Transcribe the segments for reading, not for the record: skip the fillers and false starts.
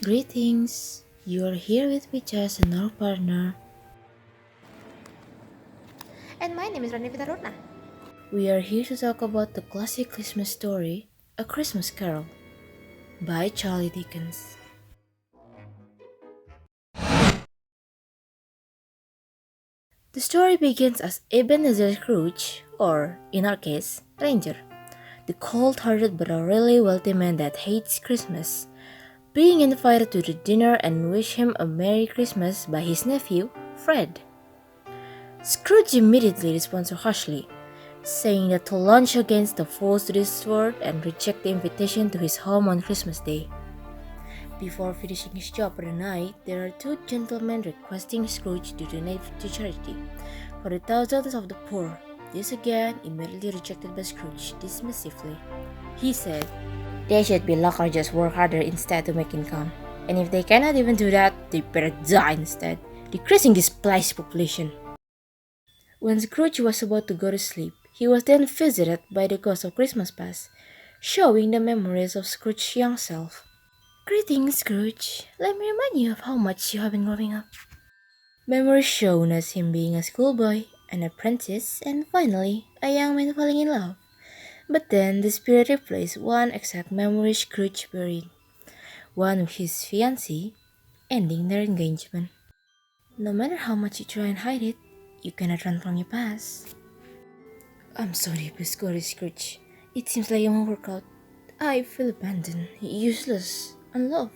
Greetings! You are here with WitchEyes and our partner. And my name is Rania Vita Araruna. We are here to talk about the classic Christmas story, A Christmas Carol, by Charles Dickens. The story begins as Ebenezer Scrooge, or in our case, Ranger, the cold-hearted but a really wealthy man that hates Christmas, being invited to the dinner and wish him a Merry Christmas by his nephew, Fred. Scrooge immediately responds harshly, saying that to launch against the foes to this sword and reject the invitation to his home on Christmas Day. Before finishing his job for the night, there are two gentlemen requesting Scrooge to donate to charity for the thousands of the poor. This again immediately rejected by Scrooge dismissively. He said, "They should be lucky or just work harder instead to make income. And if they cannot even do that, they better die instead, decreasing this place population." When Scrooge was about to go to sleep, he was then visited by the ghost of Christmas past, showing the memories of Scrooge's young self. "Greetings, Scrooge. Let me remind you of how much you have been growing up." Memories shown as him being a schoolboy, an apprentice, and finally, a young man falling in love. But then the spirit replaced one exact memory Scrooge buried, one of his fiancée, ending their engagement. No matter how much you try and hide it, you cannot run from your past. "I'm so deeply sorry, Scrooge. It seems like I'm a workout. I feel abandoned, useless, unloved.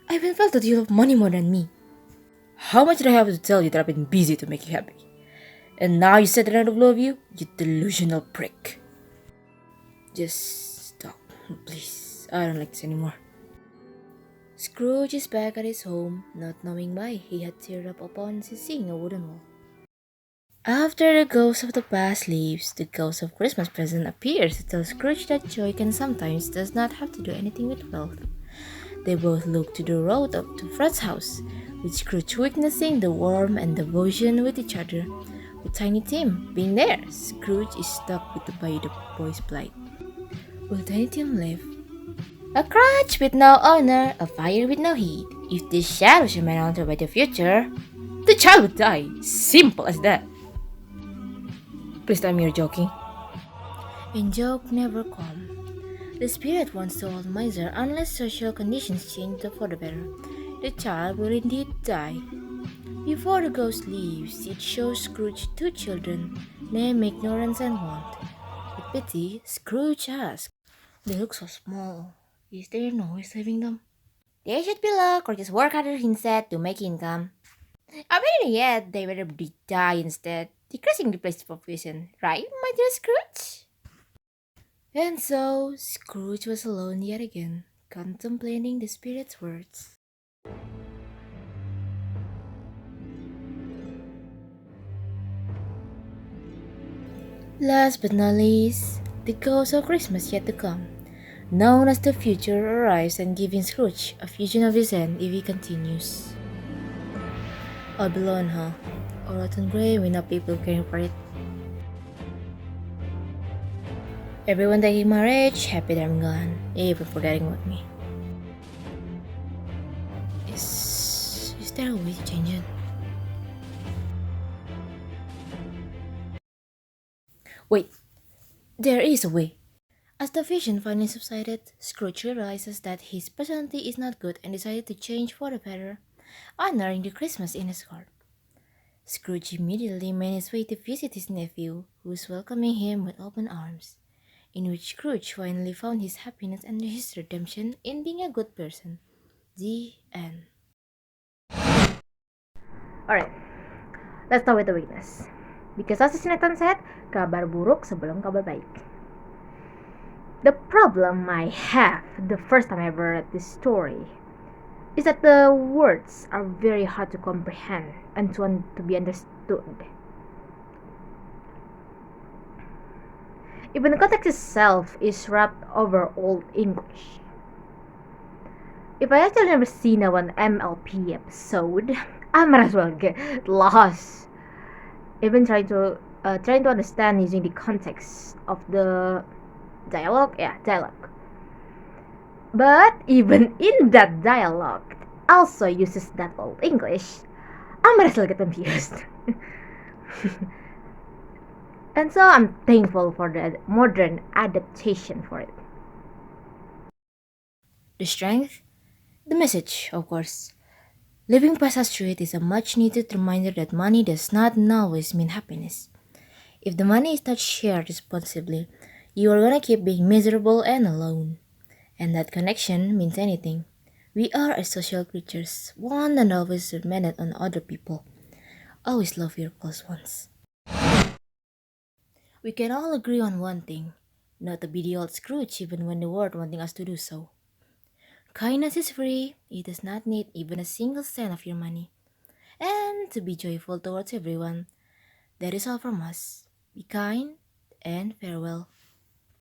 I even felt that you love money more than me." "How much did I have to tell you that I've been busy to make you happy? And now you said that I don't love you? You delusional prick." "Just stop, please. I don't like this anymore." Scrooge is back at his home, not knowing why he had teared up upon seeing a wooden wall. After the ghost of the past leaves, the ghost of Christmas present appears to tell Scrooge that joy can sometimes does not have to do anything with wealth. They both look to the road up to Fred's house, with Scrooge witnessing the warmth and devotion with each other. With Tiny Tim being there, Scrooge is stuck with the boy's plight. Will Tiny Tim live? "A crutch with no owner, a fire with no heat. If this shadow should remain haunted by the future, the child would die. Simple as that." Please tell me you're joking. And joke never come. The spirit wants to hold miser unless social conditions change for the better. The child will indeed die. Before the ghost leaves, it shows Scrooge two children, named Ignorance and Want. With pity, Scrooge asks, "They look so small. Is there no way saving them?" "They should be luck or just work harder instead to make income. I better yet, they better be die instead, decreasing the place population. Right, my dear Scrooge?" And so, Scrooge was alone yet again, contemplating the spirit's words. Last but not least, the ghost of Christmas yet to come, known as the future, arrives and giving Scrooge a vision of his end if he continues. "All be alone, huh? Or rotten grave with no people caring for it. Everyone taking my rage, happy that I'm gone, even forgetting about me." Is there a way to change it? Wait, there is a way. As the vision finally subsided, Scrooge realizes that his personality is not good and decided to change for the better, honoring the Christmas in his heart. Scrooge immediately made his way to visit his nephew, who was welcoming him with open arms, in which Scrooge finally found his happiness and his redemption in being a good person. The end. Alright, let's start with the weakness. Because as the sinetron said, kabar buruk sebelum kabar baik. The problem I have the first time I ever read this story is that the words are very hard to comprehend and to be understood. Even the context itself is wrapped over Old English. If I actually never seen a one MLP episode, I might as well get lost. Even trying to understand using the context of the dialogue. But even in that dialogue, it also uses that old English. I'm gonna still get confused. And so I'm thankful for the modern adaptation for it. The strength? The message, of course. Living past us through it is a much needed reminder that money does not always mean happiness. If the money is not shared responsibly, you are gonna keep being miserable and alone. And that connection means anything. We are as social creatures, one and always dependent on other people. Always love your close ones. We can all agree on one thing, not to be the old Scrooge even when the world wanting us to do so. Kindness is free, it does not need even a single cent of your money. And to be joyful towards everyone. That is all from us. Be kind and farewell.